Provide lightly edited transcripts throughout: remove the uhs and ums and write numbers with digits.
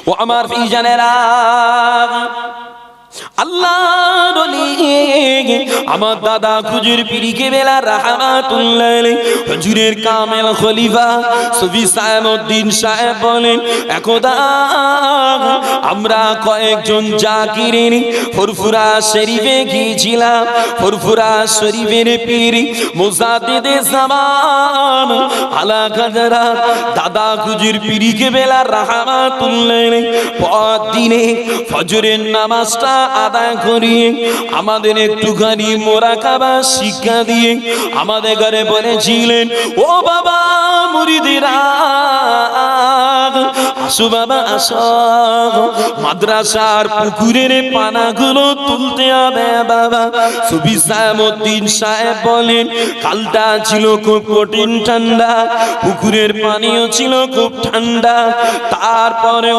ও আমার ভাইজানেরা, আল্লাহর ওলি আমার দাদা হুজুর পীর কেবলা রাহমাতুল্লাহ আলাইহি হুজুরের কামেল খলিফা সুফি সাইমউদ্দিন সাহেব বলেন, একদা আমরা কয়েকজন জাকিরিন ফুরফুরা শরীফে গিয়েছিলাম। ফুরফুরা শরীফের পীর মুজাদ্দিদে জামান আলা কাদরা দাদা হুজুর পীর কেবলা রাহমাতুল্লাহ আলাইহি প্রতিদিনে ফজরের নামাজটা আদায় করিয়ে আমাদের একটুখানি মোরাকাবা শিক্ষা দিয়ে আমাদের ঘরে বলেছিলেন, ও বাবা মুরিদিরা আসো বাবা আসো, মাদ্রাসার পুকুরের পানাগুলো তুলতে হবে বাবা। সুফি সাইমউদ্দিন সাহেব বলেন, কালটা ছিল খুব কঠিন ঠান্ডা, পুকুরের পানিও ছিল খুব ঠান্ডা, তারপরেও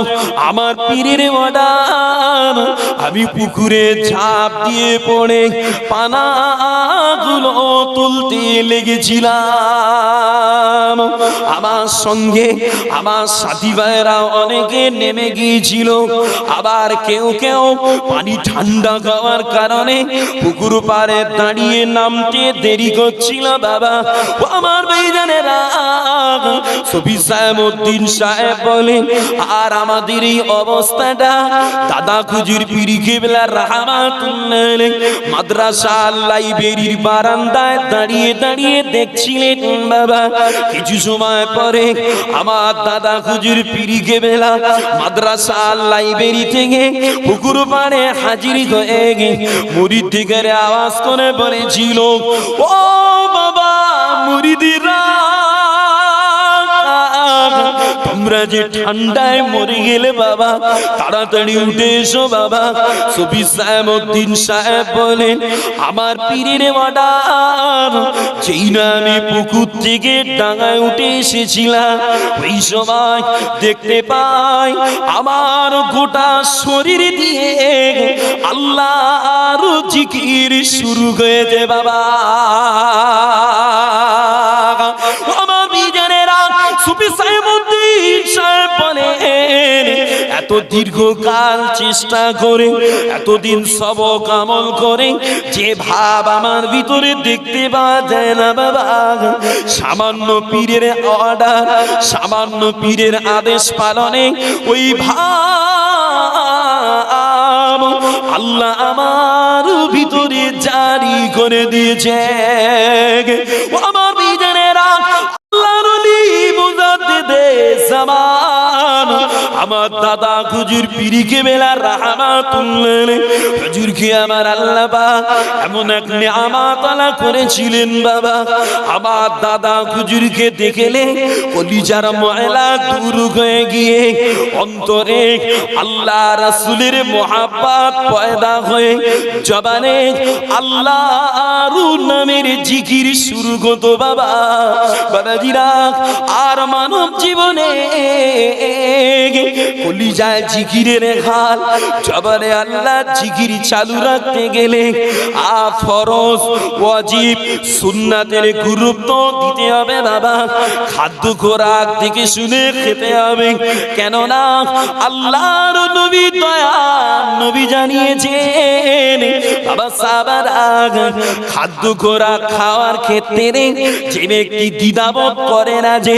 আমার পীরের অর্ডার, আমি পুকুরে ঝাঁপ দিয়ে পড়ে পানাগুলো তুলতে লেগেছিলাম। আমার সঙ্গে আমার সাথী ভাইরা অনেকে নেমে গিয়েছিল, আবার কেউ কেউ পানি ঠান্ডা খাওয়ার কারণে পুকুর পাড়ে দাঁড়িয়ে নামতে দেরি করছিল বাবা। ও আমার ভাইজানেরা, সুফি সাইমউদ্দিন সাহেব বলেন, আর আমাদের এই অবস্থাটা দাদা হুজুর পীর কেবলা রাহমাতুল্লাহ আলাইহি মাদ্রাসা লাইব্রেরির বারান্দায় দাঁড়িয়ে দাঁড়িয়ে দেখছিলেন বাবা। কিছু সময় পরে আমার দাদা হুজুর পীর কেবলা মাদ্রাসা লাইব্রেরি থেকে পুকুর পাড়ে হাজির হয়ে মুরিদ থেকে আওয়াজ করে বলেছিল, ও বাবা মুরিদিরা, তোমরা যে ঠান্ডায় মরে গেলে বাবা, তাড়াতাড়ি উঠে এসো বাবা। সুফি সাইমউদ্দিন সাহেব বলেন, আমার পীরের অর্ডার, যেই না আমি পুকুর থেকে ডাঙায় উঠে এসেছিলাম, ওই সময় দেখতে পাই আমার গোটা শরীর দিয়ে আল্লাহর জিকির শুরু হয়েছে বাবা। আমার বিজানেরা, সুফি সাইমউদ্দিন সাহেব বলেন, এত দীর্ঘকাল চেষ্টা করে, এতদিন সবক আমল করে যে ভাব আমার ভিতরে দেখতে পাওয়া যায় না বাবা, সামান্য পীরের অর্ডার, সামান্য পীরের আদেশ পালনে ওই ভাব আল্লাহ আমার ভিতরে জারি করে দিয়েছে। আমার বিজানেরা, আল্লাহর ওলি মুজাদ্দিদে জামান আমার দাদা হুজুর পীর কেবলা রাহমাতুল্লাহ আলাইহি হুজুরকে আমার আল্লাহ পাক এমন এক নিয়ামত আলা করেছিলেন বাবা। আমার দাদা হুজুরকে দেখলে কলিজার ময়লা দূর হয়ে গিয়ে অন্তরে আল্লাহ রাসূলের মহব্বত পয়দা হয়ে জবানে আল্লাহর নামের জিকির শুরু হতো বাবা। বাবাজিরা, আর মানব জীবনে কলিজায় জিকিরের হাল, জবানে আল্লাহ জিকির চালু রাখতে গেলে ফরজ ওয়াজিব সুন্নাতের গুরুত্ব দিতে হবে বাবা। খাদ্য খোরাক দেখে শুনে খেতে হবে, কেননা আল্লাহর নবী দয়ার নবী জানিয়েছেন বাবা সাহাবারা, খাদ্য খোরাক খাওয়ার ক্ষেত্রে যে ব্যক্তি দ্বিধাবোধ করে না যে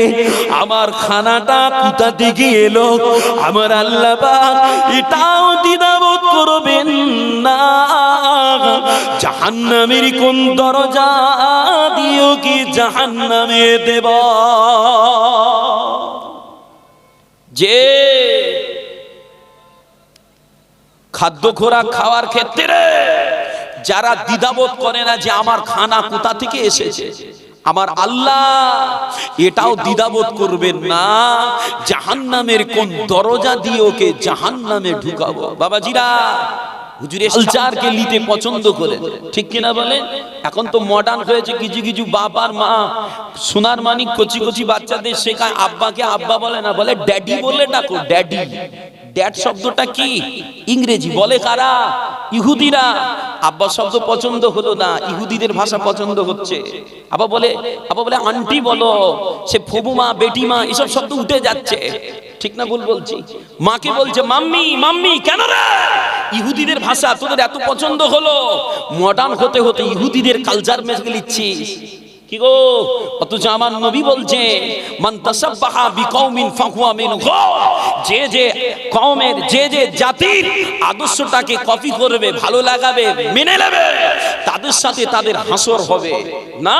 আমার খানাটা কোথা থেকে এলো, আমার আল্লাহ পাক এটাও দ্বিধাবোধ করবেন না জাহান্নামের কোন দরজা দিও কি জাহান্নামে দেব। যে খাদ্য খোরাক খাওয়ার ক্ষেত্রে যারা দ্বিধাবোধ করে না যে আমার খানা কোথা থেকে এসেছে, আমার আল্লাহ এটাও দ্বিধাবোধ করবেন না জাহান্নামের কোন দরজা দিয়ে ওকে জাহান্নামে ঢুকাবো। বাবাজিরা, হুজুরে কালচারকে নিতে পছন্দ করে, ঠিক কিনা বলেন? এখন তো মডার্ন হয়েছে, কিছু কিছু বাপ আর মা সোনার মানিক কচি কচি বাচ্চাদের শেখায় আব্বাকে আব্বা বলে না, বলে ড্যাডি বলে ডাকো, ড্যাডি। ড্যাড শব্দটা কি? ইংরেজি। বলে কারা? ইহুদিরা, আব্বা শব্দ পছন্দ হলো না, ইহুদিদের ভাষা পছন্দ হচ্ছে। আব্বা বলে আন্টি বলো, সে ফুবুমা বেটিমা এসব শব্দ উঠে যাচ্ছে। ঠিক না ভুল বলছি? মাকে বলছে মাম্মি মাম্মি, কেন রে? ইহুদিদের ভাষা তোদের এত পছন্দ হলো, মডার্ন হতে হতে ইহুদিদের কালচার মেনে নিচ্ছিস কি গো? অথচ আমার নবী বলছে মান তাসাব্বাহা বিকওমিন ফাহুয়া মিনহু, যে যে কওমের যে যে জাতির আদর্শটাকে কপি করবে, ভালো লাগাবে, মেনে নেবে, তাদের সাথে তাদের হাসর হবে না।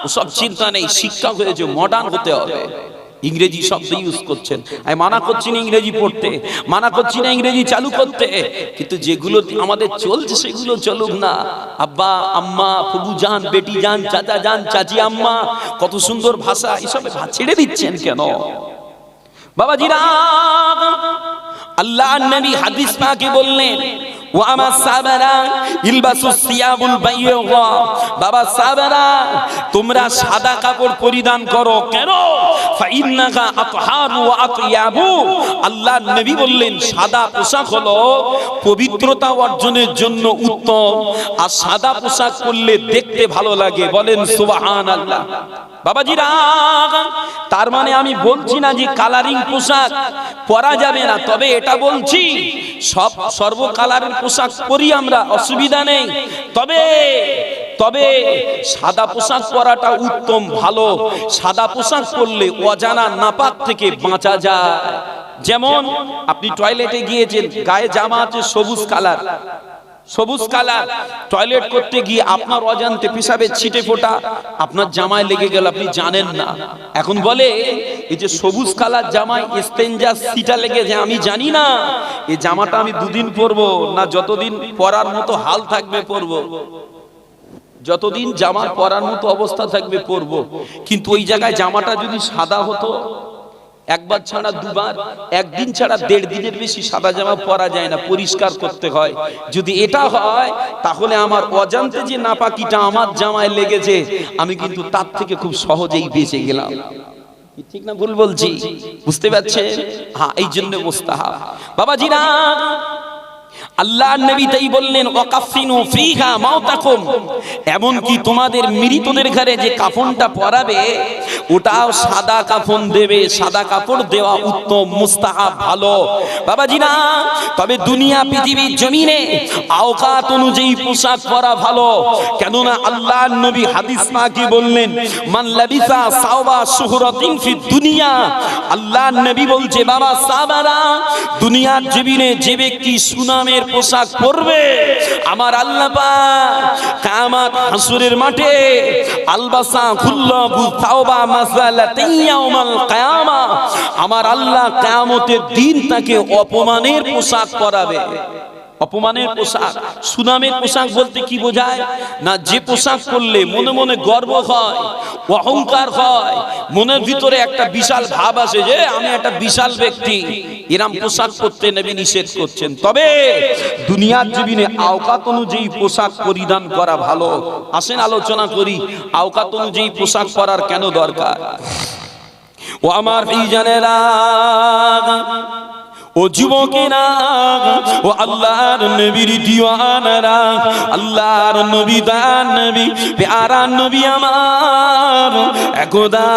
ওসব চিন্তা নেই, শিক্ষা হয়েছে, মডার্ন হতে হবে। ইংরেজি শব্দ ইউজ করছেন, আমি মানা করছি না ইংরেজি পড়তে, মানা করছি না ইংরেজি চালু করতে, কিন্তু যেগুলো আমাদের চলছে সেগুলো চলুক না। আব্বা আম্মা, ফুবু জান, বেটি জান, চাচা জান, চাচি আম্মা, কত সুন্দর ভাষা, এসব ছেড়ে দিচ্ছেন কেন বাবাজিরা? আল্লাহ নবী হাদিস পাকে বললেন ওয়া আমা সাবারা ইলবাসুস সিয়াবুল বাইয়্যা, বাবা সাবারা তোমরা সাদা কাপড় পরিধান করো। কেন? ফাইন্নাকা আতহারু ওয়া আতয়াবু, আল্লাহ নবী বললেন সাদা পোশাক হলো পবিত্রতা অর্জনের জন্য উত্তম, আর সাদা পোশাক পরলে দেখতে ভালো লাগে। বলেন সুবহানাল্লাহ। বাবাজিরা, তার মানে আমি বলছি না যে কালারিং পোশাক পরা যাবে না, তবে এটা বলছি সর্ব কালারের পোশাক পরি আমরা, অসুবিধা নেই, তবে সাদা পোশাক পরাটা উত্তম, ভালো। সাদা পোশাক পরলে অজানা নাপাক থেকে বাঁচা যায়। যেমন আপনি টয়লেটে গিয়েছেন, গায়ে জামা আছে সবুজ কালার, টয়লেট করতে গিয়ে আপনার অজান্তে পেশাবের ছিটে ফোঁটা আপনার জামায় লেগে গেল, আপনি জানেন না। এখন বলে এই যে সবুজ কালার জামায় ইস্তেঞ্জা ছিটা লেগেছে, আমি জানি না, এই জামাটা আমি দুদিন পরবো না, যতদিন পরার মতো হাল থাকবে পরবো, যতদিন জামা পরার মতো অবস্থা থাকবে পরবো। কিন্তু ওই জায়গায় জামাটা যদি সাদা হতো, একবার ছাড়া দুবার, একদিন ছাড়া 1.5 দিনের বেশি সাদা জামা পরা যায় না, পরিষ্কার করতে হয়। যদি এটা হয় তাহলে আমার অজান্তে যে নাপাকিটা আমার জামায় লেগেছে, আমি কিন্তু তার থেকে খুব সহজেই বেঁচে গেলাম। ঠিক না ভুল বলছি? বুঝতে পারছেন? হ্যাঁ, এই জন্য মুস্তাহাব। বাবাজিরা, আল্লাহর নবী তাই বললেন ওয়াকাফিনু ফিহা মাউতাকুম, এমন কি তোমাদের মৃতদের ঘরে যে কাফনটা পরাবে ওটাও সাদা কাফন দেবে, সাদা কাপড় দেওয়া উত্তম, মুস্তাহাব, ভালো। বাবাজিরা, তবে দুনিয়া পৃথিবীর জমিনে আওকাত অনুযায়ী পোশাক পরা ভালো। কেননা আল্লাহর নবী হাদিস পাকে বললেন মান লাবিসা সাওবা শুহরাতিন ফি দুনিয়া, আল্লাহর নবী বলছে বাবা সাহাবারা, দুনিয়ার জমিনে যে ব্যক্তি সুনামের পোশাক পরবে, আমার আল্লাহ পাক কিয়ামত হাসরের মাঠে আলবাসা খুল্লাবু তাওবা মাসালাতিন ইয়াউমাল কিয়ামা, আমার আল্লাহ কিয়ামতের দিন তাকে অপমানের পোশাক পরাবে। অপমানের পোশাক, সুনামের পোশাক বলতে কি বোঝায়? না, যে পোশাক পরলে মনে মনে গর্ব হয়, অহংকার হয়, মনের ভিতরে একটা বিশাল ভাব আসে যে আমি একটা বিশাল ব্যক্তি, এরকম পোশাক পরতে নবী নিষেধ করছেন। তবে দুনিয়ার জমিনে আওকাত অনুযায়ী পোশাক পরিধান করা ভালো। আসেন আলোচনা করি আওকাত অনুযায়ী পোশাক পরার কেন দরকার। ও আমার এই জানেরা, ও যুবকেরা, ও আল্লাহর নবীর দিওয়ানারা, আল্লাহর নবী দান নবী প্যারা নবী আমার, একদা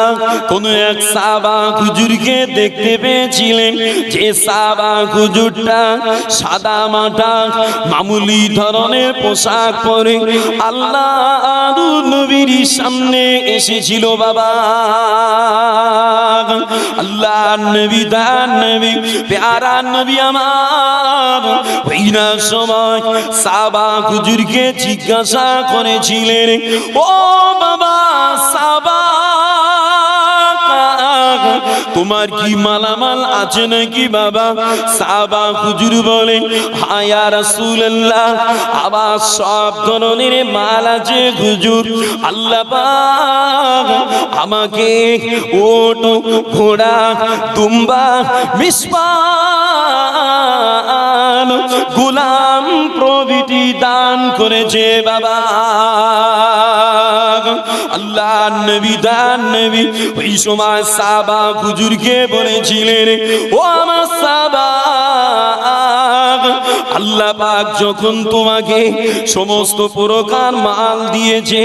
কোন এক সাহাবা হুজুরকে দেখতে পেয়েছিলেন, যে সাহাবা হুজুরটা সাদা মাটা মামুলি ধরনের পোশাক পরে আল্লাহর নবীর সামনে এসেছিল। বাবা, আল্লাহর নবী দান নবী প্যারা নবী আমার, ওই না সময় সাহাবা হুজুরকে জিজ্ঞাসা করেছিলেন, ও বাবা সাহাবা, তোমার কি মালামাল আছে নাকি বাবা? সাহাবা হুজুর বলেন, হ্যাঁ ইয়া রাসূলুল্লাহ, আবার সব ধরনের মাল আছে হুজুর। আল্লাহ পাক আমাকে ওট, ঘোড়া, দুম্বা, মিসবান, গোলাম প্রভৃতি দান করেছে বাবা। আল্লাহ নবী দান নবী ওই সময় সাহাবা হুজুরকে বলেছিলেন, ও আমার সাহাবা, আল্লাহ পাক যখন তোমাকে সমস্ত প্রকার মাল দিয়েছে,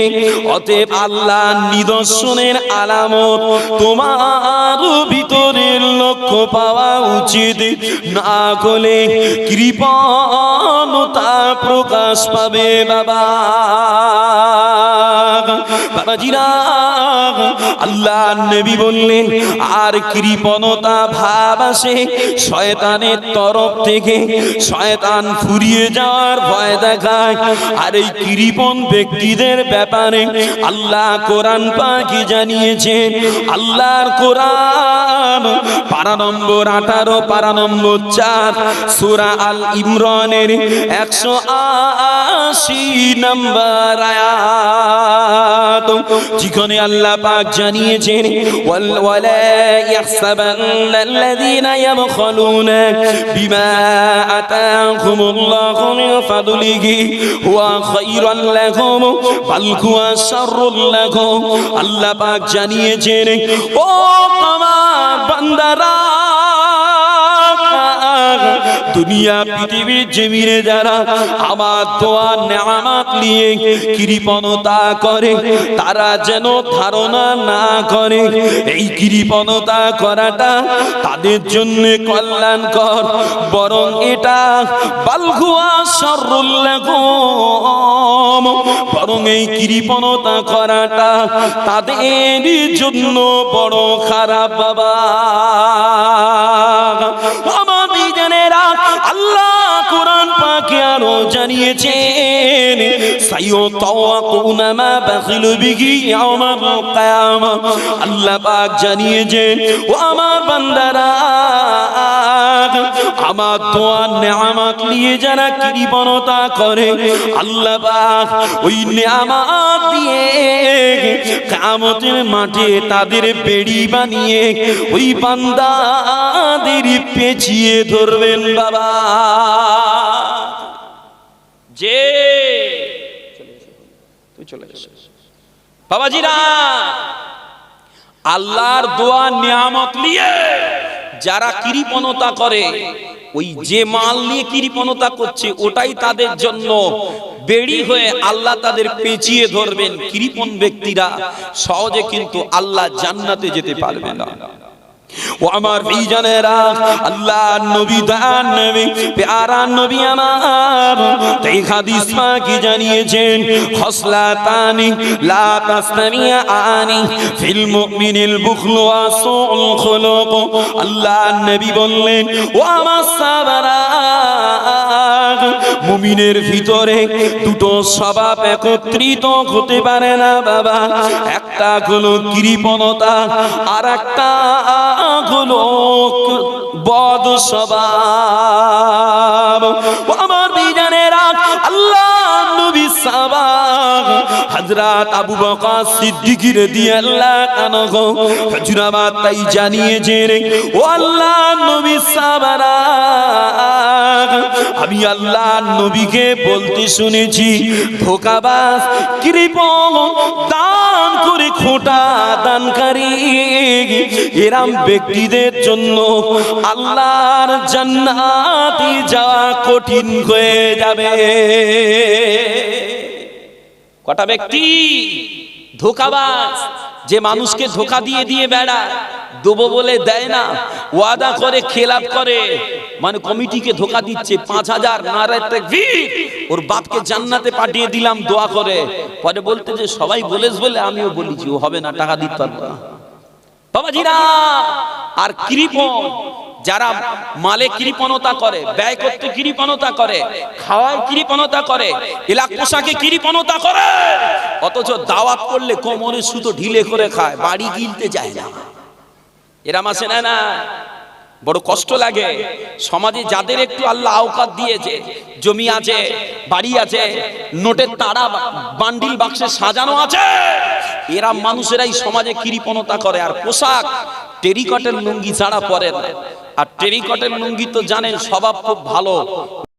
অতএব আল্লাহ নিদর্শনের আলামত তোমার ভিতরের লক্ষ্য পাওয়া উচিত, না করলে কৃপণতা প্রকাশ পাবে। বাবাজিরা, আল্লাহ নবী বললেন, আর কৃপণতা ভাব আসে শয়তানের তরফ থেকে, শয়তান ফুরিয়ে যাওয়ার ভয় দেখায়। আর এই কৃপণ ব্যক্তিদের ব্যাপারে আল্লাহ কোরআন পাকে জানিয়েছেন। আল্লাহর কোরআন পারা নম্বর 18, পারা নম্বর 4, সূরা আল ইমরানের 180 নম্বর আয়াত, যেখানে আল্লাহ পাক জানিয়েছেন, ওয়ালা ইয়াহসাবান্নাল্লাযীনা ইয়াবখালুনা বিমা আতাহুমুল্লাহু মিন ফাদলিহি হুয়া খায়রান লাহুম বাল হুয়া শাররুল লাহুম। আল্লাহ পাক জানিয়েছেন, ও আমার বান্দারা, দুনিয়া পৃথিবীর জমিনে যারা আমার দোয়া নেয়ামত নিয়ে কৃপণতা করে, তারা যেন ধারণা না করে এই কৃপণতা করাটা তাদের জন্য কল্যাণকর, বরং এটা বাল হুয়া শাররুল লাহুম, বরং এই কৃপণতা করাটা তাদের জন্য বড় খারাপ। বাবা আমাদের জানেরা, আল্লাহ কোরআন পাকে আরো জানিয়েছেন, সাইয়ুতাওয়াকুনা মা বাখিলু বিহি ইয়াওমাল কিয়ামা। আল্লাহ পাক জানিয়েছেন, ও আমার বান্দারা, আমার দোয়া নেয়ামত নিয়ে যারা কৃপণতা করে, আল্লাহ পাক ওই নেয়ামত দিয়ে কিয়ামতের মাঠে তাদের বেড়ি বানিয়ে ওই বান্দাদের পেঁচিয়ে ধরবেন। বাবা যে তুই চলে এসো বাবাজিরা, আল্লাহর দোয়া নিয়ামত নিয়ে যারা কৃপণতা করে, ওই যে মাল নিয়ে কৃপণতা করছে ওটাই তাদের জন্য বেড়ি হয়ে আল্লাহ তাদের পেঁচিয়ে ধরবেন। কৃপণ ব্যক্তিরা সহজে কিন্তু আল্লাহ জান্নাতে যেতে পারবে না। ও আমার ভাইজানেরা, আল্লাহ নবী দান নবী প্যারা নবী আমার এই হাদিস পাকে জানিয়েছেন, খসলাতানি লা তাসতামিআনি ফিল মুমিনিল বুখলু ওয়া সুউল খুলুক। আল্লাহ নবী বললেন, ও আমার সাহাবারা, মুমিনের ভিতরে দুটো স্বভাব একত্রিত হতে পারে না বাবা, একটা হলো কৃপণতা, আর একটা হলো বদ স্বভাব। আমার বিজানেরা, আল্লাহ নবী সাহাবা হযরত আবু বকর সিদ্দিক রাদিয়াল্লাহু আনহু হুজুরাবাদ তাই জানিয়েছেন, ও আল্লাহ নবী সাহাবারা, আমি আল্লাহ নবীকে বলতে শুনেছি, ধোঁকাবাজ, কৃপণ, দান করে খোটা দানকারী, এরম ব্যক্তিদের জন্য আল্লাহর জান্নাতে যাওয়া কঠিন হয়ে যাবে। কটা ব্যক্তি? ধোঁকাবাজ, যে মানুষকে ধোঁকা দিয়ে দিয়ে বেড়ায়, দেবো বলে দেয় না, ওয়াদা করে খেলাপ করে, মানে কমিটিকে ধোঁকা দিচ্ছে, 5000 নারায়ে তাকবীর, ওর বাপকে জান্নাতে পাঠিয়ে দিলাম দোয়া করে, পরে বলতে যে সবাই বলেছ বলে আমিও বলেছি, ও হবে না, টাকা দিতে পারবো না। বাবাজিরা, আর কৃপণ, যারা মালে কৃপণতা করে, ব্যয় করতে কৃপণতা করে, খাওয়ায় কৃপণতা করে, এলাক পোশাকে কৃপণতা করে, অথচ দাওয়াত করলে কোমরের সুতো ঢিলে করে খায়, বাড়ি কিনতে যায় না। এরা মাসে না না, বড় কষ্ট লাগে। সমাজে যাদের একটু আল্লাহ আওকাত দিয়েছে, জমি আছে, বাড়ি আছে, নোটের তাড়া বান্ডিল বাক্সে সাজানো আছে, এরা মানুষেরাই সমাজে কৃপণতা করে। আর পোশাক টেরিকটের লুঙ্গি ছাড়া পরে না। আর টেরিকটের লুঙ্গি তো জানেন স্বভাব খুব ভালো,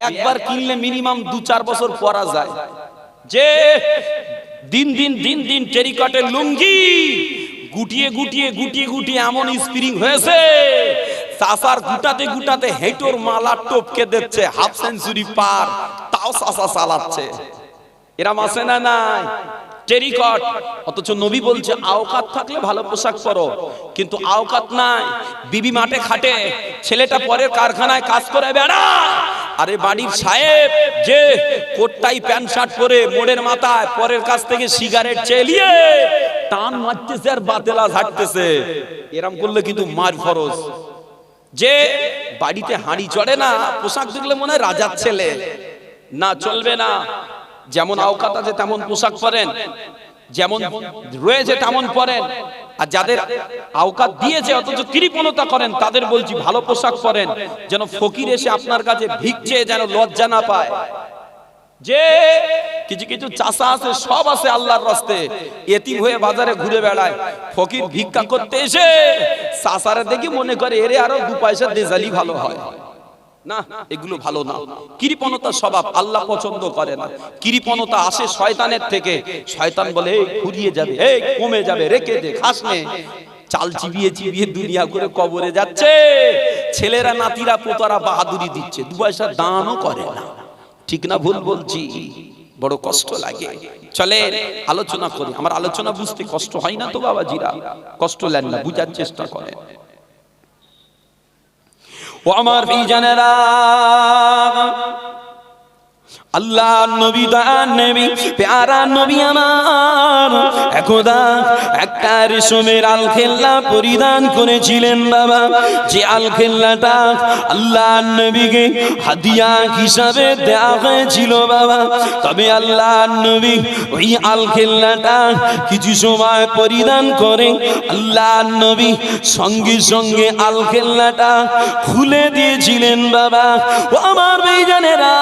একবার কিনলে মিনিমাম 2-4 বছর পরা যায়। যে দিন দিন টেরিকটের লুঙ্গি গুটিয়ে গুটিয়ে এমন স্প্রিং হয়েছে, চাষার গুটাতে গুটাতে হেঁটোর মালা টপকে দিচ্ছে, হাফ সেঞ্চুরি পার, তাও চাষা চালাচ্ছে। এরা মাসে না নাই টেরিকট। অথচ নবী বলছে আওকাত থাকলে ভালো পোশাক পরো, কিন্তু আওকাত নাই, বিবি মাঠে খাটে, ছেলেটা পরের কারখানায় কাজ করে বেড়া। আরে বাড়ির সাহেব যে কোটটাই প্যান্ট শার্ট পরে মোড়ের মাথায় পরের কাছ থেকে সিগারেট চেলিয়ে টান মারতেছে আর বাতেলা ঝাড়তেছে, এরম করলে কিন্তু মার ফরজ। যে বাড়িতে হাঁড়ি চড়ে না, পোশাক দেখলে মনে হয় রাজার ছেলে, না চলবে না। যেমন আওকাত আছে তেমন পোশাক পরেন, যেমন রয়েছে তেমন পরেন। আর যাদের আওকাত দিয়েছে অথচ কৃপণতা করেন, তাদের বলছি ভালো পোশাক পরেন, যেন ফকির এসে আপনার কাছে ভিক্ষে যেন লজ্জা না পায়। যে কিছু কিছু চাষা আছে, সব আছে আল্লাহর রাস্তে, এতিম হয়ে বাজারে ঘুরে বেড়ায়, ফকির ভিক্ষা করতে এসে চাষারা দেখি মনে করে এরে আরো 2 পয়সা দেজালি ভালো হয় না, এগুলো ভালো না। কৃপণতা স্বভাব আল্লাহ পছন্দ করে না। কৃপণতা আসে শয়তানের থেকে। শয়তান বলে এই ফুরিয়ে যাবে, এই কমে যাবে, রেখে দে, খাস নে। চাল চিবিয়ে চিবিয়ে দুনিয়া করে কবরে যাচ্ছে, ছেলেরা নাতিরা পোতারা বাহাদুরি দিচ্ছে, 2 পয়সা দানও করে না। ঠিক না ভুল বলছি? বড় কষ্ট লাগে। চলে আলোচনা করি। আমার আলোচনা বুঝতে কষ্ট হয় না তো বাবাজিরা? কষ্ট নেন না, বুঝার চেষ্টা করেন। ও আমার ভাইজানেরা, আল্লাহ নবী দান নবী প্যারা নবী আমার একদা একটা রেশমের আলখেল্লা পরিধান করেছিলেন বাবা। যে আলখেল্লাটা আল্লাহ নবীকে হাদিয়া হিসাবে দেওয়া হয়েছিল বাবা। তবে আল্লাহ নবী ওই আলখেল্লাটা কিছু সময় পরিধান করে আল্লাহ নবী সঙ্গে সঙ্গে আলখেল্লাটা খুলে দিয়েছিলেন বাবা। ও আমার ভাইজানেরা,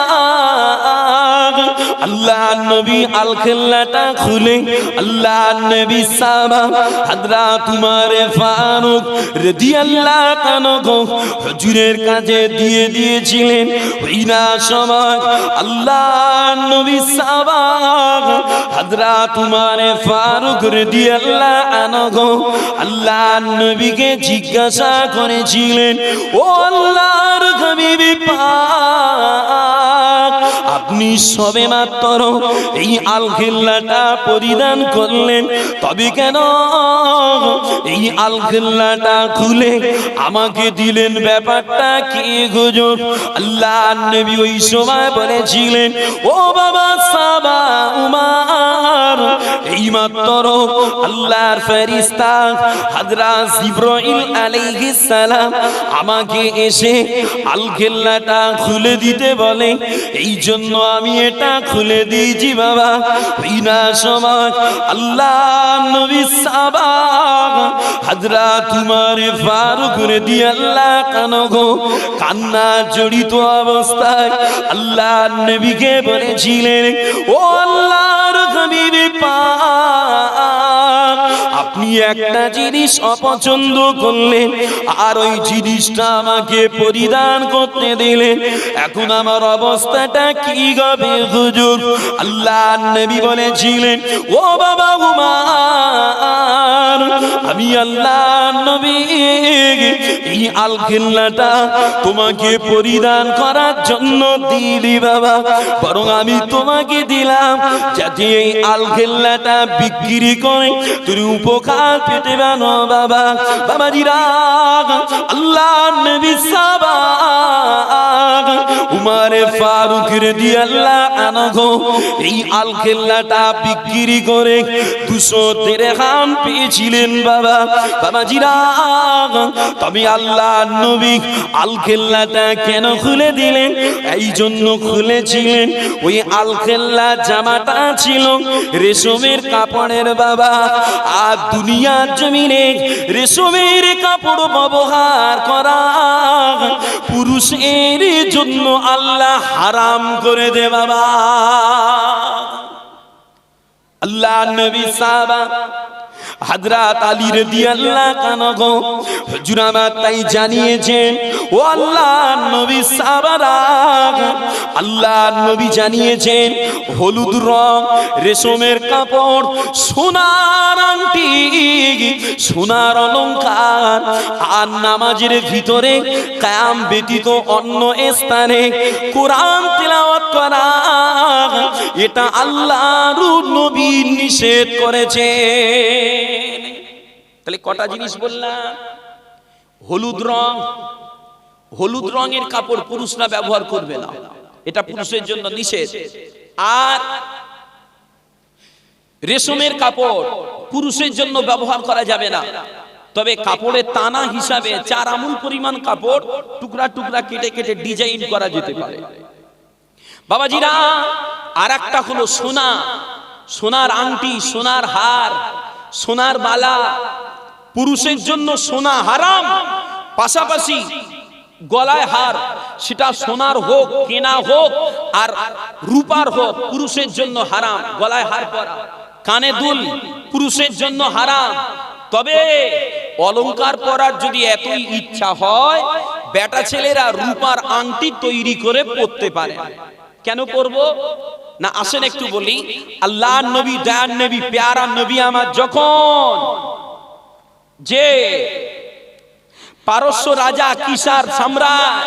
আল্লাহ নবী আলখেল্লাটা খুলে আল্লাহ নবী সাহাবা হযরত উমর ফারুক রাদিয়াল্লাহু আনহু হুজুরের কাছে দিয়ে দিয়েছিলেন। ওই না সময় আল্লাহ নবী সাহাবা হযরত উমর ফারুক রাদিয়াল্লাহু আনহু আল্লাহ নবীকে জিজ্ঞাসা করেছিলেন, ও আল্লাহর হাবিব পাক, আপনি সবে মাত্র এই আলখেল্লাটা পরিধান করলেন, তবে কেন এই আলখেল্লাটা খুলে আমাকে দিলেন? ব্যাপারটা কি হুজুর? আল্লাহ নবী ওই সময় বলেছিলেন, ও বাবা সাহাবা উমর, এই মাত্র আল্লাহর ফেরেশতা হযরত জিবরাইল আলাইহিস সালাম আমাকে এসে আলখেল্লাটা খুলে দিতে বলে, এই জন্য আমি এটা খুলে দিয়েছি বাবা। ওই না সময় আল্লাহ নবী সাহাবা হযরত উমর ফারুক রাদিয়াল্লাহু আনহু কান্না জড়িত অবস্থায় আল্লাহ নবীকে বলেছিলেন, ও আল্লাহর হাবিব পাক, আপনি একটা জিনিস অপছন্দ করলেন আর ওই জিনিসটা আমাকে পরিধান করতে দিলেন, এখন আমার অবস্থাটা কি হবে হুজুর? আল্লাহ নবী বলেছিলেন, ও বাবা উমর, আমি আল্লাহ নবী এই আলখেল্লাটা তোমাকে পরিধান করার জন্য দিলি বাবা, বরং আমি তোমাকে দিলাম যাতে এই আলখেল্লাটা বিক্রি করে তুমি উপকার পেতে পারো বাবা। বাবাজিরা, আল্লাহ নবী সাহাবা উমর ফারুক রাদিয়াল্লাহু আনহু এই আলখেল্লাটা বিক্রি করে 200 দিরহাম পেয়েছিলেন বাবা। বাবাজিরা, তবে আল্লাহ নবী আলখেল্লাটা কেন খুলে দিলেন? এই জন্য খুলেছিলেন, ওই আলখেল্লা জামাটা ছিল রেশমের কাপড়ের বাবা। আর দুনিয়ার জমিনে রেশমের কাপড় ব্যবহার করা পুরুষের জন্য আল্লাহ হারাম করে দে বাবা। আল্লাহ নবী সাহাবা হযরত আলী রাদিয়াল্লাহু আনহু হুজুর আমার তাই জানিয়েছেন, ও আল্লাহর নবী সাহাবারা, আল্লাহর নবী জানিয়েছেন হলুদ রং, রেশমের কাপড়, সোনার আংটি, সোনার অলংকার আর নামাজের ভিতরে কিয়াম ব্যতীত অন্য স্থানে কোরআন তেলাওয়াত করা, এটা আল্লাহর নবী নিষেধ করেছে। তাহলে কটা জিনিস বললাম? হলুদ রং, হলুদ রঙের কাপড় পুরুষরা ব্যবহার করবে না, এটা পুরুষের জন্য নিষেধ। আর রেশমের কাপড় পুরুষের জন্য ব্যবহার করা যাবে না, তবে কাপড়ের টানা হিসাবে 4 আঙুল পরিমাণ কাপড় টুকরা টুকরা কেটে কেটে ডিজাইন করা যেতে পারে। বাবাজিরা, আর একটা হলো সোনা, সোনার আংটি, সোনার হার, সোনার বালা, পুরুষের জন্য সোনা হারাম। পাশাপাশি গলায় হার, সেটা সোনার হোক, কেনা হোক আর রূপার হোক, পুরুষের জন্য হারাম গলায় হার পরা। কানে দুল পুরুষের জন্য হারাম। তবে অলংকার পরার যদি এতই ইচ্ছা হয়, বেটা ছেলেরা রূপার আংটি তৈরি করে পরতে পারে। কেন পরব না? আসেন একটু বলি। আল্লাহর নবী, দয়ার নবী, প্যারা নবী আমার যখন যে পারস্য রাজা কিসার সম্রাট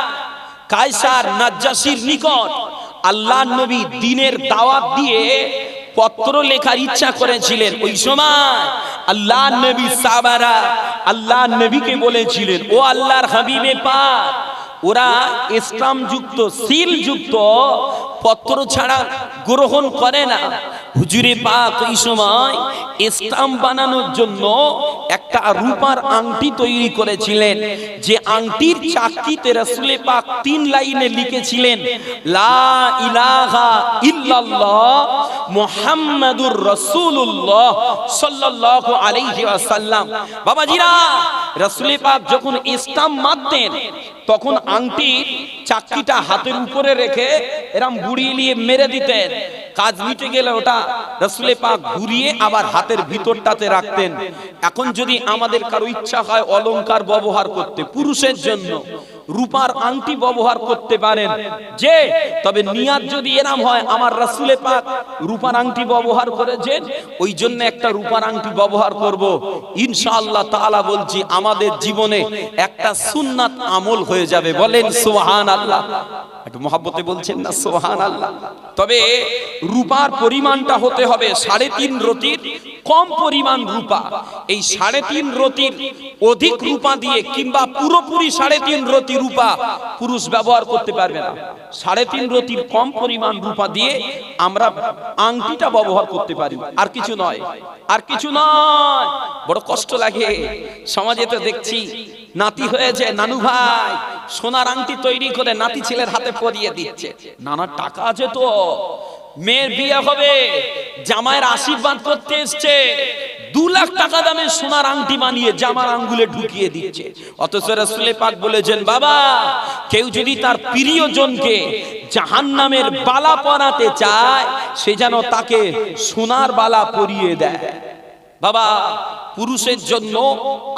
কায়সার নাজ্জাশীর নিকট আল্লাহর নবী দ্বীনের দাওয়াত দিয়ে পত্র লেখার ইচ্ছা করেছিলেন, ওই সময় আল্লাহর নবী সাহাবারা আল্লাহর নবীকে বলেছিলেন, ও আল্লাহর হাবিবে পাক, ওরা ইসলাম যুক্ত, সিল যুক্ত পত্র ছাড়া গ্রহণ করে না। হুজুরে পাক ওই সময় ইসলাম বানানোর জন্য একটা রূপার আংটি তৈরি করেছিলেন, যে আংটির চাকতিতে রাসূলে পাক 3 লাইনে লিখেছিলেন, লা ইলাহা ইল্লাল্লাহ মুহাম্মাদুর রাসূলুল্লাহ সাল্লাল্লাহু আলাইহি ওয়াসাল্লাম। বাবাজিরা, রাসূলে পাক যখন ইসলাম মানতেন তখন আংটির চাকতিটা হাতের উপরে রেখে এরম ঘুরিয়ে নিয়ে মেরে দিতেন। কাজ মিটে গেলে ওটা রাসূলে পাক ঘুরিয়ে আবার হাতের ভিতরটাতে রাখতেন। এখন যদি আমাদের কারো ইচ্ছা হয় অলংকার ব্যবহার করতে, পুরুষের জন্য রূপার আংটি ব্যবহার করতে পারেন, যে তবে নিয়াত যদি এরম হয় আমার রাসূলে পাক রূপার আংটি ব্যবহার করেছেন, ওই জন্য একটা রূপার আংটি ব্যবহার করব, ইনশাআল্লাহ তাআলা বলছি আমাদের জীবনে একটা সুন্নাত আমল হয়ে যাবে। বলেন সুবহানাল্লাহ। একটু মহব্বতে বলছেন না সুবহানাল্লাহ। তবে রূপার পরিমাণটা হতে হবে 3.5 রতির কম পরিমাণ রূপা। এই 3.5 রতির অধিক রূপা দিয়ে কিংবা পুরোপুরি 3.5 রতি রূপা পুরুষ ব্যবহার করতে পারবে না। 3.5 রতির কম পরিমাণ রূপা দিয়ে আমরা আংটিটা ব্যবহার করতে পারি, আর কিছু নয়, আর কিছু নয়। বড় কষ্ট লাগে, সমাজে তো দেখছি নাতি হয়েছে, নানু ভাই সোনার আংটি তৈরি করে নাতি ছেলের হাতে পরিয়ে দিচ্ছে। নানা টাকা আছে তো, মেয়ের বিয়ে হবে, জামাইয়ের আশীর্বাদ করতে এসছে, 2 লাখ টাকা দামের সোনার আংটি বানিয়ে জামার আঙ্গুলে ঢুকিয়ে দিচ্ছে। অথচ রাসূলে পাক বলেছেন, বাবা কেউ যদি তার প্রিয়জনকে জাহান্নামের বালা পরাতে চায়, সে যেন তাকে সোনার বালা পরিয়ে দেয়। বাবা, পুরুষের জন্য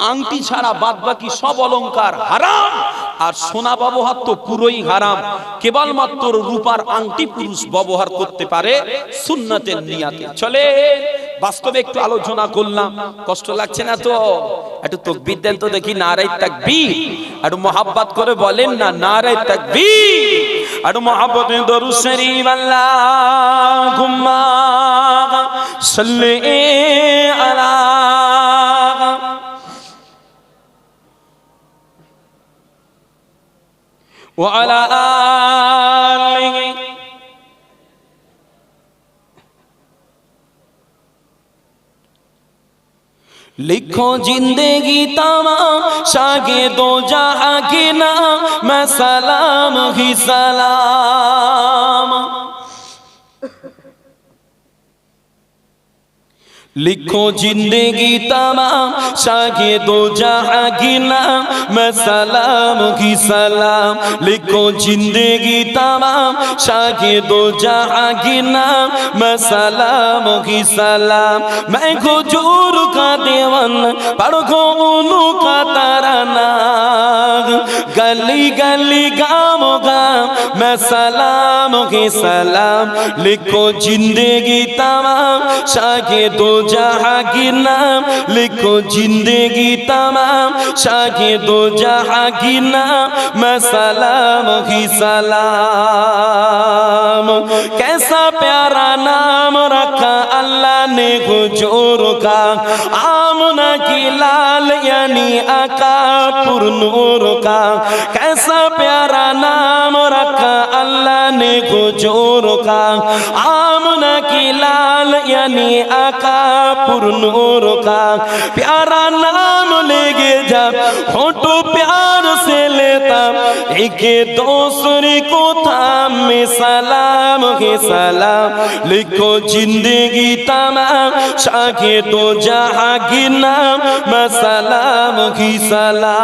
আংটি ছাড়া বাদবাকি সব অলংকার হারাম, আর সোনা ব্যবহার তো পুরোই হারাম। কেবলমাত্র রূপার আংটি পুরুষ ব্যবহার করতে পারে সুন্নতের নিয়াতে। চলে বাস্তবে একটু আলোচনা করলাম, কষ্ট লাগছে না তো? একটু তাকবীর দেন তো দেখি, নারে তাকবীর। একটু মোহাব্বত করে বলেন না, নারে তাকবীর। একটু মোহাব্বতে দরুদ শরীফ, আল্লাহুম্মা সাল্লি আলা ওয়া আলা আলিহি। लिखो जिंदगी तमाम शागे दो जहां के नाम, मैं सलाम ही सलाम। लिखो जिंदगी तमाम शागे दो जहां की नाम मैं सलाम की सलाम। लिखो जिंदगी तमाम शागे दो जहां की नाम मैं सलाम की सलाम। मैं हुजूर का दीवान पढ़ो उनु का तराना गली गली गाम गाम मैं सलाम की सलाम। लिखो जिंदगी तमाम शागे दो जहां की नाम लिखो जिंदगी तमाम शागे दो जहां की नाम मैं सलाम की सलाम। कैसा प्यारा नाम रखा अल्लाह ने हुजूर का आमना की लाल यानी आका पुरनूर का। कैसा प्यारा नाम रखा अल्लाह ने हुजूर का आमना की लाल यानी आका पुरनूर का। प्यारा नाम लेके जा होठों प्यार से लेता एक दूसरे को थाम में सलाम के सलाम। लिखो जिंदगी तमाम शागे दो जहां की नाम मैं सलाम की सलाम।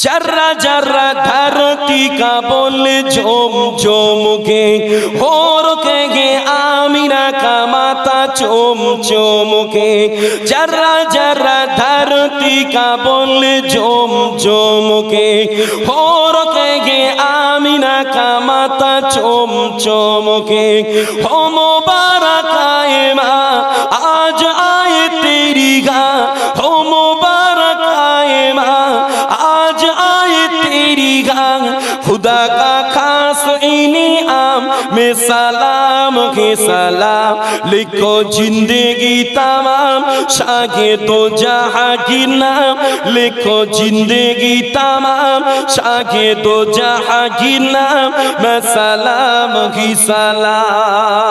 जर्रा जर्रा धरती का बोले झोम झोम के और कहेंगे आमीना का माता चोम चोम के। जर्रा जर्रा धरती का बोले झोम झोम के और कहेंगे आमीना का माता चोम चोम के। हो मुबारक आए माँ आज आए तेरी गाँ। हो मुबारक आए माँ आज आए तेरी गाँ। खुदा का खास इनाम में सलाम के सलाम। लिखो जिंदगी तमाम शागे दो जहां की नाम लिखो जिंदगी तमाम शागे दो जहां की नाम मैं सलाम की सलाम।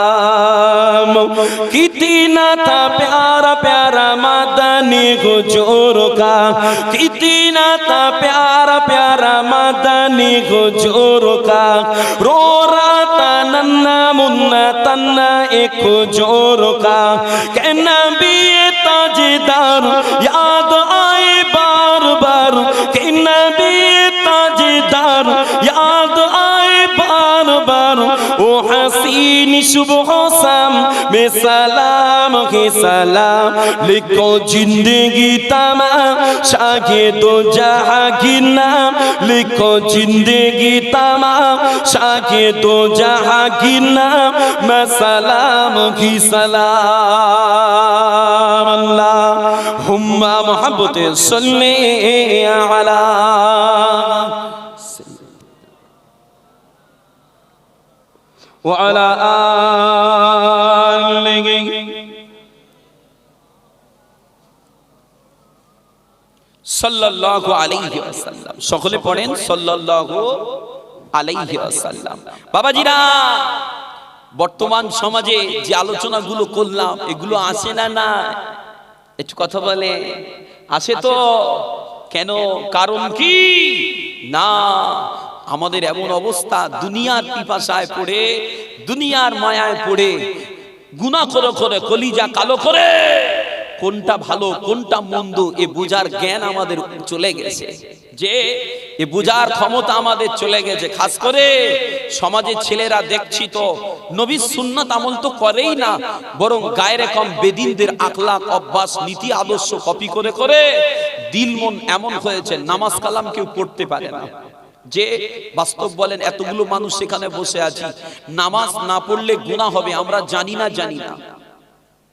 कितना था प्यारा प्यारा मदनी हुजूर का कितना था प्यारा प्यारा मदनी हुजूर का। रो रहा था नन्ना मुन्ना तन्ना एक हुजूर का। कहना भी ये ताजदार याद आए बार बार। कहना भी ये ताजदार याद आए बार बार। ओ हसीन सुबह शाम में सलाम के सलाम। लिखो जिंदगी तमाम शागे दो जहां की नाम लिखो जिंदगी तमाम शागे दो जहां की नाम मैं सलाम की सलाम। अल्लाहुम्मा मोहब्बत सल्ले अला व अला आलिहि सल्लल्लाहु अलैहि वसल्लम। সকলে পড়েন সাল্লাল্লাহু আলাইহি ওয়াসাল্লাম। বাবাজিরা বর্তমান সমাজে যে আলোচনাগুলো করলাম এগুলো আসে না না একটু কথা বলে আসে তো কেন কারণ কি না আমাদের এমন অবস্থা দুনিয়ার পিপাসায় পড়ে দুনিয়ার মায়ায় পড়ে গুনাহ করে করে কলিজা কালো করে কোনটা ভালো কোনটা মন্দ এ বুঝার জ্ঞান আমাদের চলে গেছে। যে এ বুঝার ক্ষমতা আমাদের চলে গেছে। খাস করে সমাজের ছেলেরা দেখছি তো নবীর সুন্নাত আমল তো করেই না বরং গায়ের কম বেদিনদের আখলাক অভ্যাস নীতি আদর্শ কপি করে করে দিল মন এমন হয়েছে নামাজ কালাম কেউ পড়তে পারে না। যে বাস্তব বলেন এতগুলো মানুষ সেখানে বসে আছি নামাজ না পড়লে গুনাহ হবে আমরা জানি না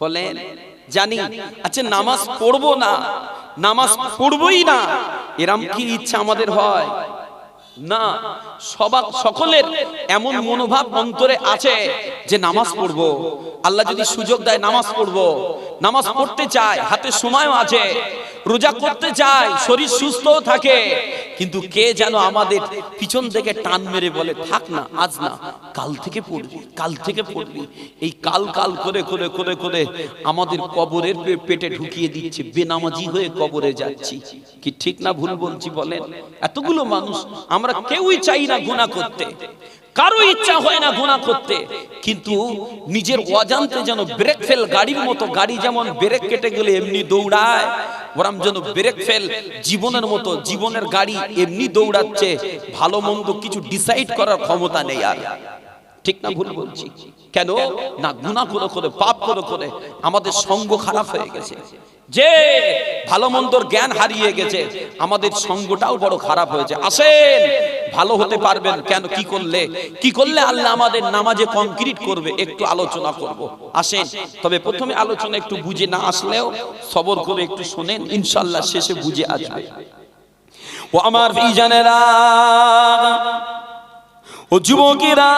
বলেন জানি। আচ্ছা নামাজ পড়বো না নামাজ পড়বই না এরম কি ইচ্ছা আমাদের হয় না? সকলের এমন মনোভাব অন্তরে আছে যে নামাজ পড়বো আল্লাহ যদি সুযোগ দেয় নামাজ পড়বো। নামাজ পড়তে চায় হাতে সময়ও আছে রোজা করতে চায় শরীর সুস্থ থাকে কিন্তু কে যেন আমাদের পিছন থেকে টান মেরে বলে থাক না আজ না কাল থেকে পড়বি। এই কাল করে করে করে করে আমাদের কবরের পেটে ঢুকিয়ে দিচ্ছে বেনামাজি হয়ে কবরে যাচ্ছি। কি ঠিক না ভুল বলছি বলেন? এতগুলো মানুষ আমরা কেউই চাই না গুনাহ করতে কারো ইচ্ছা হয় না গুনাহ করতে, কিন্তু নিজের অজান্তে যেন ব্রেক ফেল গাড়ির মতো, গাড়ি যেমন ব্রেক কেটে গেলে এমনি দৌড়ায়, ওরম যেন ব্রেক ফেল জীবনের মতো, জীবনের গাড়ি এমনি দৌড়াচ্ছে, ভালো মন্দ কিছু ডিসাইড করার ক্ষমতা নেই আর। ঠিক না ভুল বলছি? কেন না, গুনাহ করে করে, পাপ করে করে আমাদের সঙ্গ খারাপ হয়ে গেছে, যে ভালো মন্দর জ্ঞান হারিয়ে গেছে, আমাদের সঙ্গটাও বড় খারাপ হয়েছে। আসেন, ভালো হতে পারবেন কেন, কি করলে আল্লাহ আমাদের নামাজে কংক্রিট করবে, একটু আলোচনা করব। আসেন, তবে প্রথমে আলোচনা একটু বুঝে না আসলেও সবর করে একটু শুনেন, ইনশাআল্লাহ শেষে বুঝে আসবে। ও আমার ভাইজানেরা, ও যুবকেরা,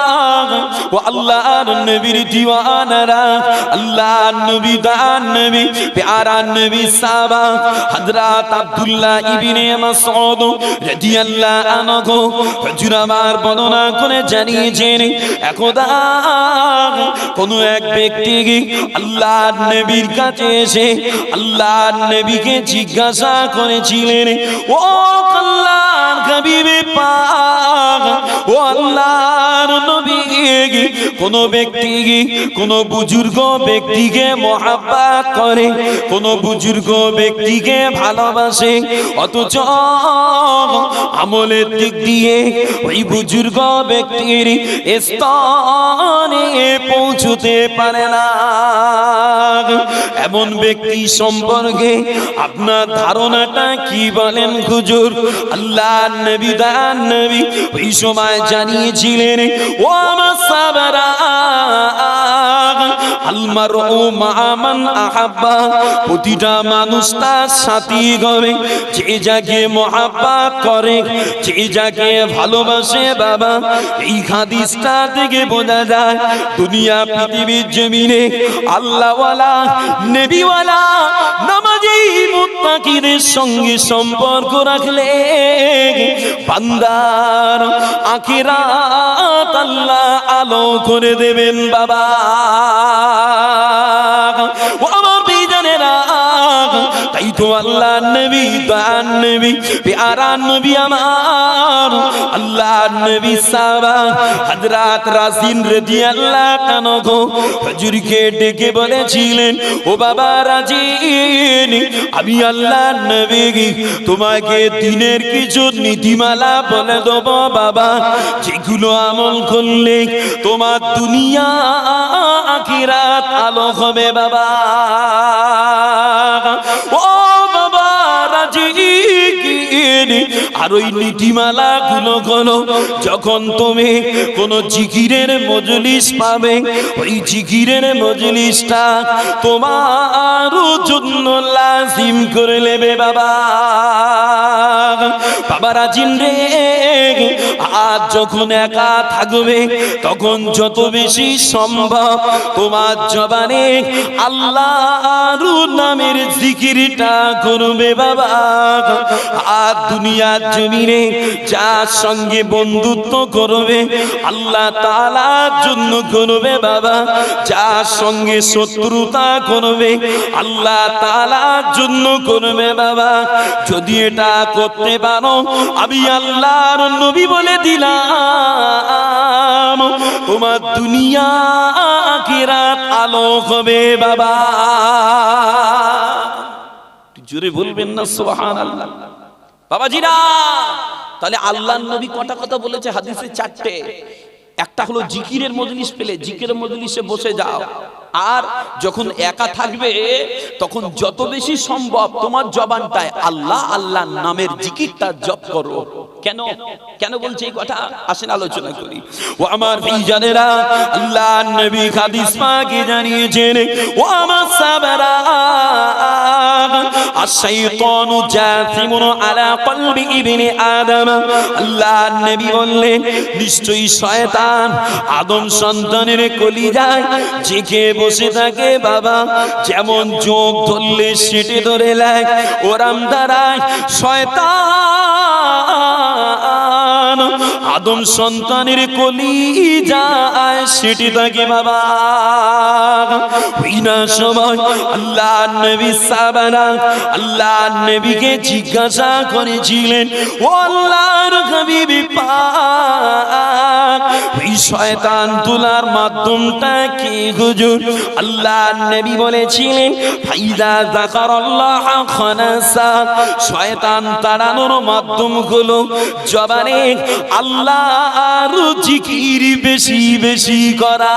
ও আল্লাহর নবীর দিওয়ানারা, আল্লাহর নবী দান নবী প্যারা নবী সাহাবা হযরত আব্দুল্লাহ ইবনে মাসউদ রাদিয়াল্লাহু আনহু হুজুর আমার বর্ণনা করে জানিয়েছেন, একদা কোন এক ব্যক্তি আল্লাহর নবীর কাছে এসে আল্লাহর নবীকে জিজ্ঞাসা করেছিলেন, ও আল্লাহর হাবিব পাক, ও আল্লাহর নবী, কোন ব্যক্তি কোন বুজুর্গ ব্যক্তিকে মহব্বত করে, কোন বুজুর্গ ব্যক্তিকে ভালোবাসে, অথচ আমলের দিক দিয়ে ওই বুজুর্গ ব্যক্তির স্থানে পৌঁছতে পারে না, এমন ব্যক্তি সম্পর্কে আপনার ধারণাটা কি বলেন হুজুর? আল্লাহর নবী দান নবী ওই সময় জানিয়েছিলেন, ও আমার সাহাবারা, আল মারউ মা মান আহাব্বা, প্রতিটা মানুষ তার সাথী হবে যে যাকে মহব্বত করে, যে যাকে ভালোবাসে। বাবা, এই হাদিসটা থেকে বোঝা যায় দুনিয়া পৃথিবীর জমিনে আল্লাহওয়ালা, নবীওয়ালা, নামাজি মুত্তাকিদের সঙ্গে সম্পর্ক রাখলে বান্দার আখিরাত আল্লাহ আলো করে দেবেন। বাবা, ও আমার ভাইজানেরা, তাই তো আল্লাহর নবী দান নবী প্যারা নবী আমার আল্লাহর নবী সাহাবা হযরত রাসিন রাদিয়াল্লাহু আনহু হুজুরকে ডেকে বলেছিলেন, ও বাবা রাজিন, আমি আল্লাহর নবী তোমাকে দিনের কিছু নীতিমালা বলে দেব বাবা, যেগুলো আমল করলে তোমার দুনিয়া আখিরাত আলো হবে। বাবা, ও বাবা রাজিন, আর ওই নীতিমালা গুলো হলো, যখন তুমি কোন জিকিরের মজলিস পাবে, ওই জিকিরের মজলিসটা তোমার জন্য লাজিম করে নেবে। বাবা, বাবা রাজিন রে, আজ যখন একা থাকবে তখন যত বেশি সম্ভব তোমার জবানে আল্লাহর নামের জিকিরটা করবে। বাবা, আর দুনিয়ার জমিনে যার সঙ্গে বন্ধুত্ব করবে আল্লাহ তাআলার জন্য করবে। বাবা, যার সঙ্গে শত্রুতা করবে আল্লাহ তাআলার জন্য করবে। বাবা, যদি এটা করতে পারো, আমি আল্লাহর নবী বলে দিলাম, তোমার দুনিয়া আখিরাত আলো হবে। বাবা, জোরে বলবেন না সুবহানাল্লাহ? বাবাজিরা, তাহলে আল্লাহর নবী কটা কথা বলেছে হাদিসে? চারটে। একটা হলো জিকিরের মজলিস পেলে জিকিরের মজলিসে বসে যাও, আর যখন একা থাকবে তখন যত বেশি সম্ভব তোমার জবানটায় আল্লাহ আল্লাহ নামের জিকিরটা জপ করো। কেন কেন বলছে এই কথা? আসেন আলোচনা করি। ও আমার ভাইজানেরা, আল্লাহর নবী হাদিস পাকে জানিয়েছেন, ও আমার সাহাবারা, আশ-শাইতানু জাসিমুন আলা কলবি ইবনে আদম, আল্লাহর নবী বললেন, নিশ্চয়ই শয়তান আদম সন্তানের কলিজায় জেগে বসে থাকে। বাবা, যেমন যোগ ধরলে সেটে ধরে লাই, ওরাম দ্বারায় শয়তান আদম সন্তানের কলিজায় সেটে থাকে। বাবা, ওই না সময় আল্লাহর নবী সাহাবারা আল্লাহর নবীকে জিজ্ঞাসা করেছিলেন, ও আল্লাহর হাবিব পাক, ওই শয়তান তোলার মাধ্যমটা কি হুজুর? আল্লাহ নবী বলেছিলেন ফাইদা যাকারাল্লাহ খানাসা, শয়তান তাড়ানোর মাধ্যম হলো জবানে আল্লাহর জিকির বেশি বেশি করা।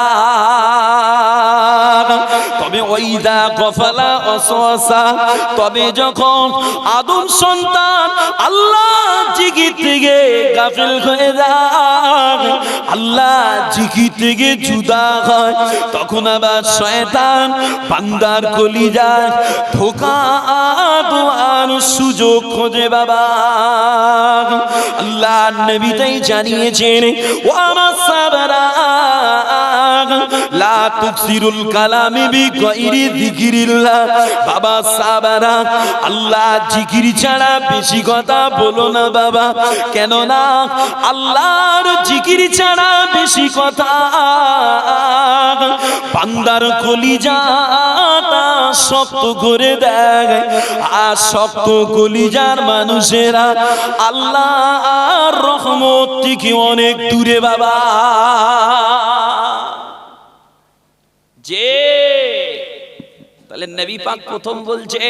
তবে ওইদা গফলা ওয়াসওয়াসা, তবে যখন আদম সন্তান আল্লাহ জিকির থেকে গাফিল হয়ে যায়, আল্লাহ জিকির থেকে জুদা হয়, তখন আবার শয়তান বান্দার কলিজায় ধোঁকা দেওয়ার সুযোগ খোঁজে বাবা। আল্লাহ নবী তাই জানিয়েছেন ও আমার সাহাবারা লা তুকসিরুল কালামি বিগাইরি যিকিরিল্লাহ, বাবা সাহাবারা আল্লাহ জিকির ছাড়া বেশি কথা বলো না বাবা, কেন না আল্লাহর জিকির ছাড়া বেশি কথা বান্দার কলিজাটা শক্ত করে দেয়, আর শক্ত কলিজার মানুষেরা আল্লাহর রহমত থেকে অনেক দূরে বাবা। যে তাহলে নবী পাক প্রথম বলছে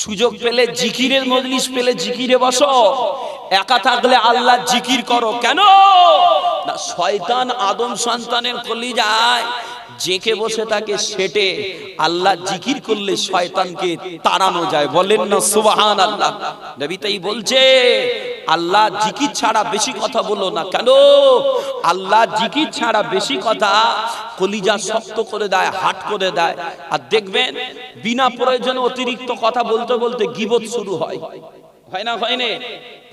সুযোগ পেলে জিকিরের মজলিস পেলে জিকিরে বসো, একা থাকলে আল্লাহ জিকির করো। কেন না শয়তান আদম সন্তানের কলিজায় জেকে বসে থাকে সেটে, আল্লাহ জিকির করলে শয়তানকে তাড়ানো যায়। বলেন না সুবহানাল্লাহ। নবী তাই বলছে আল্লাহ জিকির ছাড়া বেশি কথা বলো না, কেন আল্লাহ জিকির ছাড়া বেশি কথা কলিজা শক্ত করে দেয়, হাট করে দেয়। আর দেখবেন বিনা প্রয়োজনে অতিরিক্ত কথা বলতে বলতে গীবত শুরু হয়, হয় না হয় না?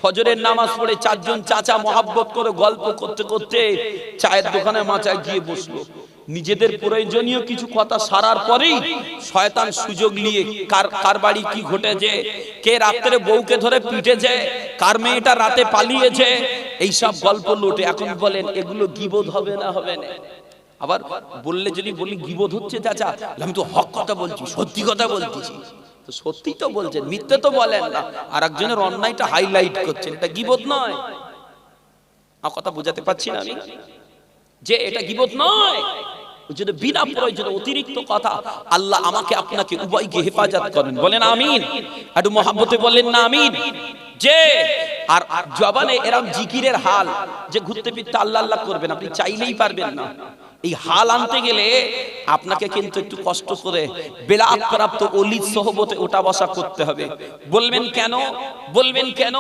ফজরের নামাজ পড়ে চারজন চাচা মহাব্বত করে গল্প করতে করতে চায়ের দোকানে মাচায় গিয়ে বসলো, নিজেদের প্রয়োজনীয় কিছু কথা সারার পরেই শয়তান সুযোগ নিয়ে কার বাড়ি কি ঘটেছে, কে রাত্রে বউকে ধরে পিটেছে, কার মেয়েটা রাতে পালিয়েছে, এই সব গল্প লোটে। এখন বলেন এগুলো গীবত হবে না হবে না? আবার বললে যদি বলি গীবত হচ্ছে চাচা, আমি তো হক কথা বলছি, সত্যি কথা বলতেছি। তো সত্যি তো বলছেন, মিথ্যে তো বলেন না, আর একজনের অন্যায়টা হাইলাইট করছেন, এটা গীবত নয়। আমার কথা বোঝাতে পারছি না আমি যে এটা গীবত নয়। যদি বিনা প্রয়োজনে অতিরিক্ত কথা, আল্লাহ আমাকে আপনাকে উভয়কে হেফাজত করেন। বলেন আমিন, একটু মহাব্বতে বলেন না আমিন। যে আর জবানে এরকম জিকিরের হাল যে ঘুরতে ফিরতে আল্লাহ আল্লাহ করবেন, আপনি চাইলেই পারবেন না। এই হাল আনতে গেলে আপনাকে কিন্তু একটু কষ্ট করে বেলাত প্রাপ্ত ওলির সোহবতে ওঠা বসা করতে হবে। বলবেন কেন? বলবেন কেন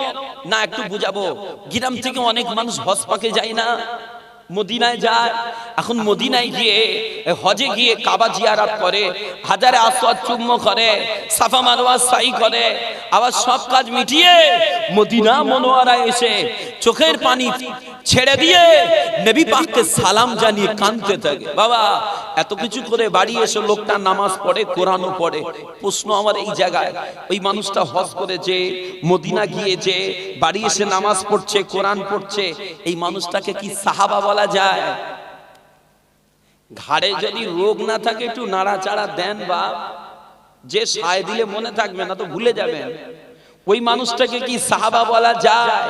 না একটু বুঝাবো। গ্রাম থেকে অনেক মানুষ হজ পাকে যায় না, মদিনায় যায়। এখন মদিনায় গিয়ে হজে গিয়ে কাবা জিয়ারত করে, হাজারে আসওয়াদ চুম্ম করে, সাফা মারওয়া সাই করে, আবার সব কাজ মিটিয়ে মদিনা মনোয়ারায় এসে চোখের পানি ছেড়ে দিয়ে নবী পাককে সালাম জানিয়ে কাঁদতে থাকে। বাবা এত কিছু করে বাড়ি এসে লোকটা নামাজ পড়ে, কোরআনও পড়ে। প্রশ্ন আমার এই জায়গায়, ওই মানুষটা হজ করেছে, মদিনা গিয়েছে, বাড়ি এসে নামাজ পড়ছে, কোরআন পড়ছে, এই মানুষটাকে কি সাহাবা বলা যায়? ঘাড়ে যদি রোগ না থাকে একটু নাড়াচাড়া দেন বা যে সায় দিলে মনে থাকবে না তো ভুলে যাবেন, ওই মানুষটাকে কি সাহাবা বলা যায়?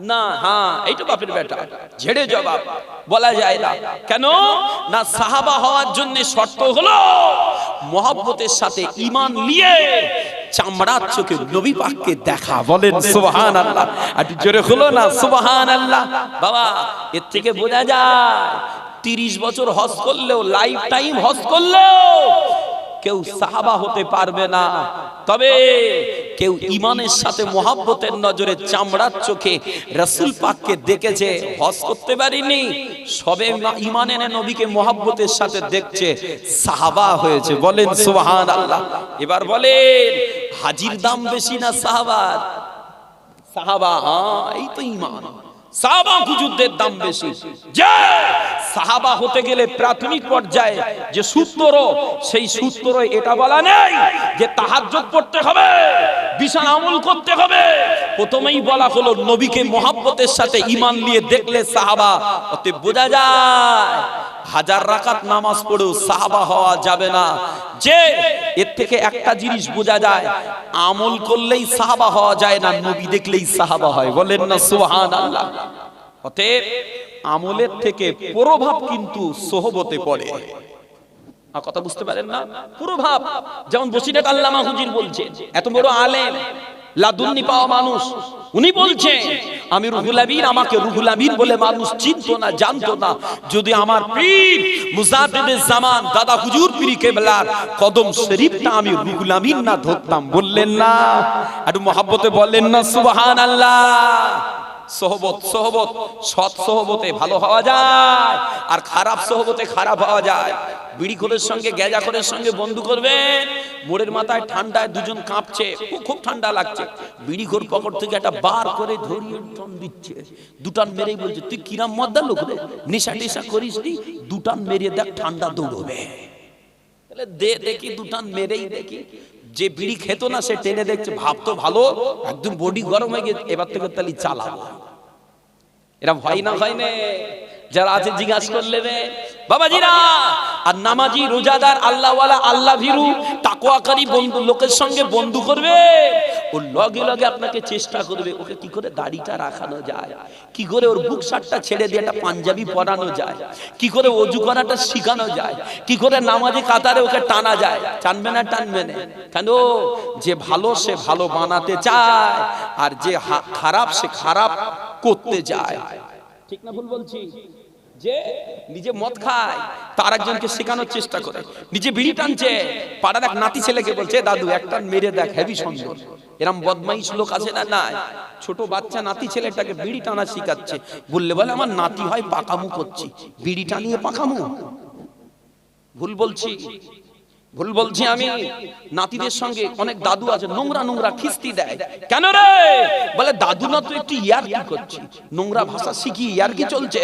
না। হ্যাঁ এইটা বাপের বেটা ঝেড়ে জবাব বলা যায় না। কেন না সাহাবা হওয়ার জন্য শর্ত হলো মহব্বতের সাথে ঈমান নিয়ে চামড়ার চোখে নবী পাককে দেখা। বলেন সুবহানাল্লাহ, একটু জোরে হলো না সুবহানাল্লাহ। বাবা এর থেকে বোঝা যায় 30 বছর হজ করলেও, লাইফ টাইম হজ করলেও কেউ সাহাবা হতে পারবে না। তবে কেউ ঈমানের সাথে মহব্বতের নজরে চামড়ার চোখে রাসূল পাককে দেখেছে, হজ করতে পারিনি, সবে ঈমান এনে নবীকে মহব্বতের সাথে দেখছে, সাহাবা হয়েছে। বলেন সুবহানাল্লাহ। এবার বলেন হাজির দাম বেশি না সাহাবার? সাহাবা, হ্যাঁ এই তো ঈমান। সাহাবা হুজুরদের দাম বেশি। যে সাহাবা হতে গেলে প্রাথমিক পর্যায়ে যে সূত্র, সেই সূত্র এটা বলা নেই যে তাহাজ্জুদ পড়তে হবে, বিশাল আমল করতে হবে। প্রথমেই বলা হলো নবীকে মহব্বতের সাথে ঈমান নিয়ে দেখলে সাহাবা। ওতে বোঝা যায় হাজার রাকাত নামাজ পড়েও সাহাবা হওয়া যাবে না। যে এর থেকে একটা জিনিস বোঝা যায়, আমল করলেই সাহাবা হওয়া যায় না, নবী দেখলেই সাহাবা হয়। বলেন না সুবহানাল্লাহ। অতএব আমলের থেকে প্রভাব কিন্তু সোহবতে পড়ে। আর কথা বুঝতে পারেন না? প্রভাব যেমন বসিরহাট আল্লামা হুজুর বলছেন, এত বড় আলেম, লাদুন্নি পাওয়া মানুষ, উনি বলছেন আমি রুহুল আমিন, আমাকে রুহুল আমিন বলে মানুষ চিনতো না, জানতো না, যদি আমার পীর মুজাদ্দিদে জামান দাদা হুজুর পীর কেবলার কদম শরীফটা আমি রুহুল আমিন না ধরতাম। বললেন না? একটু মহব্বতে বললেন না সুবহানাল্লাহ? সোহবত, সোহবত, সৎ সোহবতে ভালো হওয়া যায়, আর খারাপ সোহবতে খারাপ হওয়া যায়। বিড়িখোরের সঙ্গে গেজাখোরের সঙ্গে বন্ধু করবেন, মোড়ের মাথায় ঠান্ডায় দুজন কাঁপছে, খুব ঠান্ডা লাগছে, বিড়িখোর পকেট থেকে একটা বার করে ধরিয়ে টান দিচ্ছে, দুটান মেরেই বলছে তুই কিরাম মদ্দা লোক রে, নেশা টেশা করিস নি, দুটান মেরে দেখ ঠান্ডা দৌড়বে। তাহলে দেখি দুটান মেরেই দেখি। যে বিড়ি খেত না সে টেনে দেখছে, ভাবতো ভালো, একদম বডি গরম হয়ে গেছে, এবার থেকে তাহলে চালাবো। এরা ভয় না, হয় না? যারা আছে জিজ্ঞাসা করলে বাবাজিরা, আর নামাজি রোজাদার আল্লাহওয়ালা আল্লাহ ভীরু তাকওয়াকারী বন্ধু লোকের সঙ্গে বন্ধু করবে, ও লগে লগে আপনাকে চেষ্টা করবে ওকে কি করে দাড়িটা রাখানো যায়, কি করে ওর বুক শার্টটা ছেড়ে দিয়ে একটা পাঞ্জাবি পরানো যায়, কি করে অজু করাটা শেখানো যায়, কি করে নামাজি কাতারে ওকে টানা যায়। টানবে না? টানবে না কেন? যে ভালো সে ভালো বানাতে চায়, আর যে খারাপ সে খারাপ করতে যায়। ঠিক না ভুল বলছি? যে নিজে মদ খায় তার একজনকে শেখানোর চেষ্টা করে, নিজে বিড়ি টানছে, পাড়ার এক নাতি ছেলেকে বলছে দাদু একটা মেরে দেখ, হেভি সুন্দর। এরম বদমাইশ লোক আছে না? নাই। ছোট বাচ্চা নাতি ছেলেটাকে বিড়ি টানা শিখাচ্ছে, বললে বলে আমার নাতি হয় পাকামু করছি, বিড়ি টানিয়ে পাকামু? ভুল বলছি? ভুল বলছি আমি? নাতিদের সঙ্গে অনেক দাদু আছে নোংরা নোংরা খিস্তি দেয়, কেন রে? বলে দাদু না তো একটু ইয়ার্কি করছি, নোংরা ভাষা শিখি ইয়ার্কি চলছে,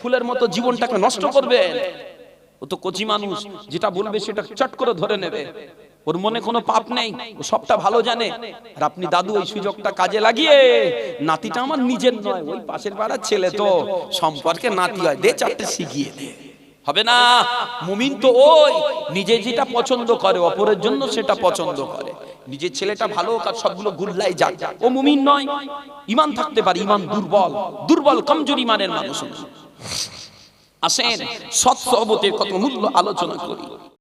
ফুলের মতো জীবনটাকে নষ্ট করবে। ও তো কচি মানুষ, যেটা বলবে সেটা চট করে ধরে নেবে, ওর মনে কোনো পাপ নেই, ও সবটা ভালো জানে। আর আপনি দাদু ওই সুযোগটা কাজে লাগিয়ে, নাতিটা আমার নিজের নয়, ওই পাশের পাড়ার ছেলে তো সম্পর্কে নাতি হয়, দে চারটে শিখিয়ে দে। হবে না? মুমিন তো ওই নিজে যেটা পছন্দ করে অপরের জন্য সেটা পছন্দ করে। নিজের ছেলেটা ভালো কাজ সবগুলো গুল্লাই যাক, ও মুমিন নয়। ঈমান থাকতে পারে, ঈমান দুর্বল, দুর্বল কমজোর ঈমানের মানুষ। আসেন সৎ সোহবতের কত মূল্য আলোচনা করি।